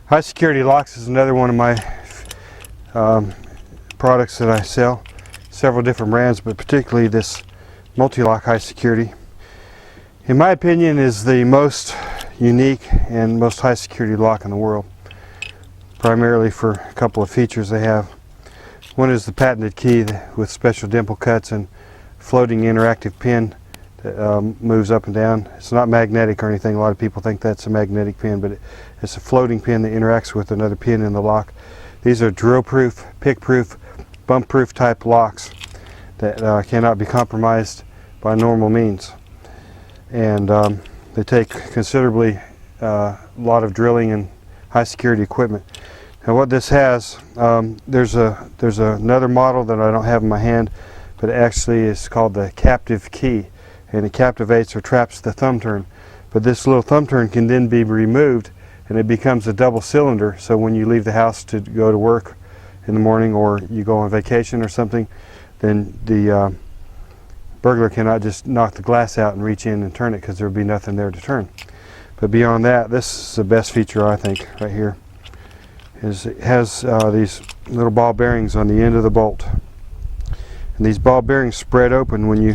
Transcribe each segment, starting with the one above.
High security locks is another one of my products that I sell. Several different brands, but particularly this Multilock high security, in my opinion, is the most unique and most high security lock in the world. Primarily for a couple of features they have. One is the patented key with special dimple cuts and floating interactive pin that moves up and down. It's not magnetic or anything. A lot of people think that's a magnetic pin, but it's a floating pin that interacts with another pin in the lock. These are drill-proof, pick-proof, bump-proof type locks that cannot be compromised by normal means. And they take considerably a lot of drilling and high security equipment. Now what this has, there's another model that I don't have in my hand, but it actually is called the captive key, and it captivates or traps the thumb turn. But this little thumb turn can then be removed and it becomes a double cylinder, so when you leave the house to go to work in the morning or you go on vacation or something, then the burglar cannot just knock the glass out and reach in and turn it, because there will be nothing there to turn. But beyond that, this is the best feature, I think, right here. It has these little ball bearings on the end of the bolt, and these ball bearings spread open when you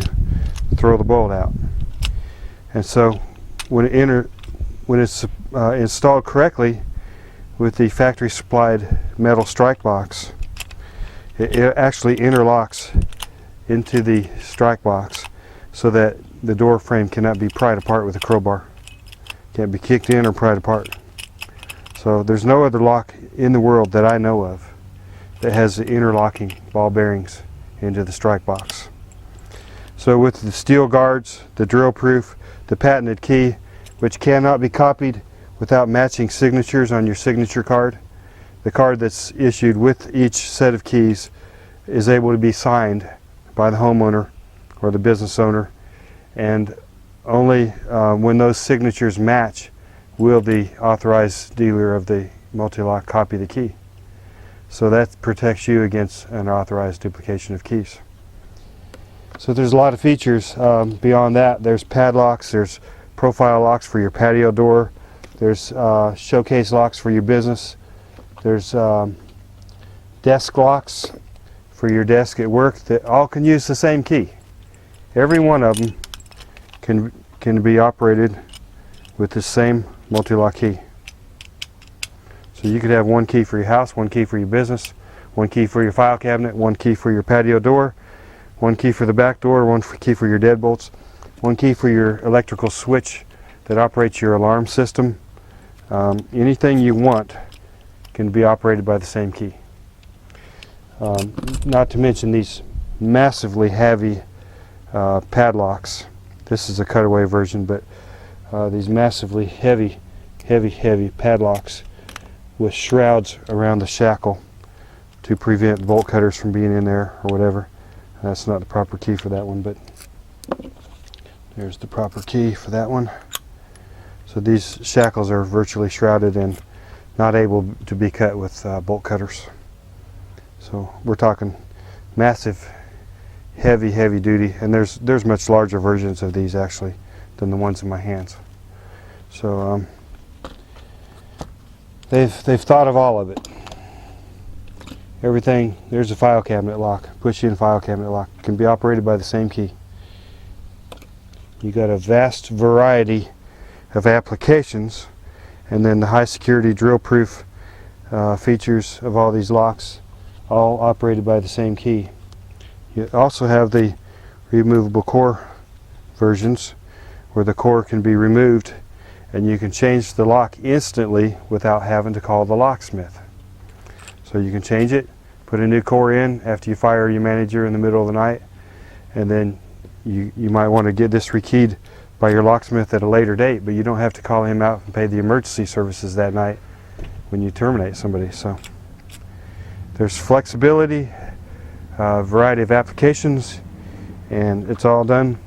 throw the bolt out. And so when it's installed correctly with the factory supplied metal strike box, it actually interlocks into the strike box so that the door frame cannot be pried apart with a crowbar. Can't be kicked in or pried apart. So there's no other lock in the world that I know of that has the interlocking ball bearings into the strike box. So with the steel guards, the drill proof, the patented key, which cannot be copied without matching signatures on your signature card, the card that's issued with each set of keys is able to be signed by the homeowner or the business owner, and only when those signatures match will the authorized dealer of the Multilock copy the key. So that protects you against unauthorized duplication of keys. So there's a lot of features beyond that. There's padlocks, there's profile locks for your patio door, there's showcase locks for your business, there's desk locks for your desk at work that all can use the same key. Every one of them can be operated with the same Multilock key. So you could have one key for your house, one key for your business, one key for your file cabinet, one key for your patio door, one key for the back door, one key for your deadbolts, one key for your electrical switch that operates your alarm system. Anything you want can be operated by the same key. Not to mention these massively heavy padlocks. This is a cutaway version, but these massively heavy padlocks with shrouds around the shackle to prevent bolt cutters from being in there or whatever. That's not the proper key for that one, but there's the proper key for that one. So these shackles are virtually shrouded and not able to be cut with bolt cutters. So we're talking massive, heavy duty, and there's much larger versions of these actually than the ones in my hands. So they've thought of all of it. Everything. There's a file cabinet lock, push-in file cabinet lock, can be operated by the same key. You got a vast variety of applications, and then the high security drill proof features of all these locks, all operated by the same key. You also have the removable core versions where the core can be removed and you can change the lock instantly without having to call the locksmith. So you can change it, put a new core in after you fire your manager in the middle of the night, and then you might want to get this rekeyed by your locksmith at a later date, but you don't have to call him out and pay the emergency services that night when you terminate somebody. So there's flexibility, variety of applications, and it's all done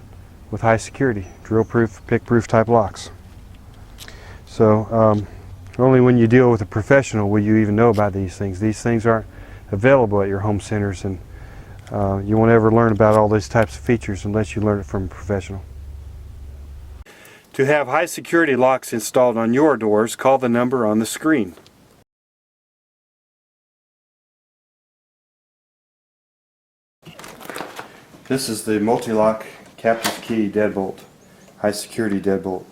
with high security, drill proof, pick proof type locks. So only when you deal with a professional will you even know about these things. These things aren't available at your home centers, and you won't ever learn about all these types of features unless you learn it from a professional. To have high security locks installed on your doors, call the number on the screen. This is the Multilock captive key deadbolt, high security deadbolt.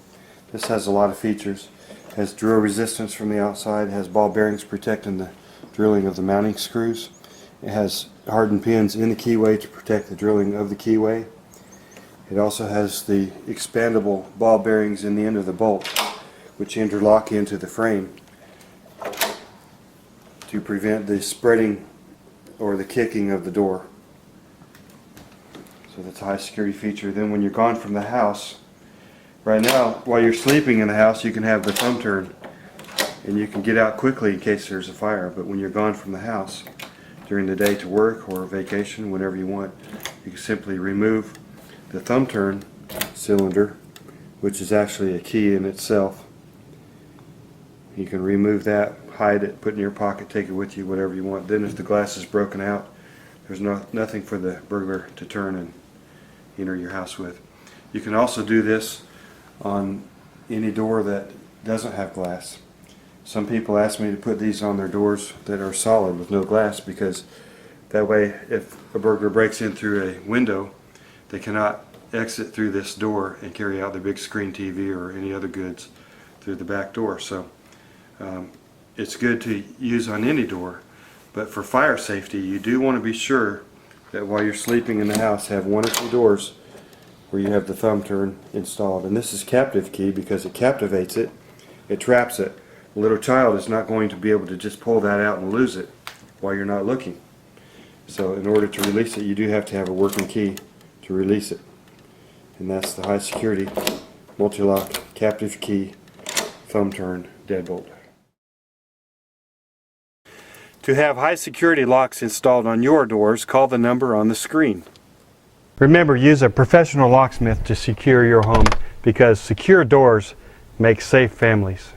This has a lot of features. It has drill resistance from the outside, it has ball bearings protecting the drilling of the mounting screws. It has hardened pins in the keyway to protect the drilling of the keyway. It also has the expandable ball bearings in the end of the bolt, which interlock into the frame to prevent the spreading or the kicking of the door. So that's a high security feature. Then when you're gone from the house, right now while you're sleeping in the house you can have the thumb turn and you can get out quickly in case there's a fire, but when you're gone from the house during the day to work or vacation, whenever you want, you can simply remove the thumb turn cylinder, which is actually a key in itself. You can remove that, hide it, put it in your pocket, take it with you, whatever you want. Then if the glass is broken out, there's nothing for the burglar to turn and enter your house with. You can also do this on any door that doesn't have glass. Some people ask me to put these on their doors that are solid with no glass, because that way if a burglar breaks in through a window, they cannot exit through this door and carry out their big screen TV or any other goods through the back door. So it's good to use on any door, but for fire safety you do want to be sure that while you're sleeping in the house have one or two doors where you have the thumb turn installed. And this is captive key because it captivates it, it traps it. A little child is not going to be able to just pull that out and lose it while you're not looking. So in order to release it, you do have to have a working key to release it. And that's the high security Multilock captive key thumb turn deadbolt. To have high security locks installed on your doors, call the number on the screen. Remember, use a professional locksmith to secure your home, because secure doors make safe families.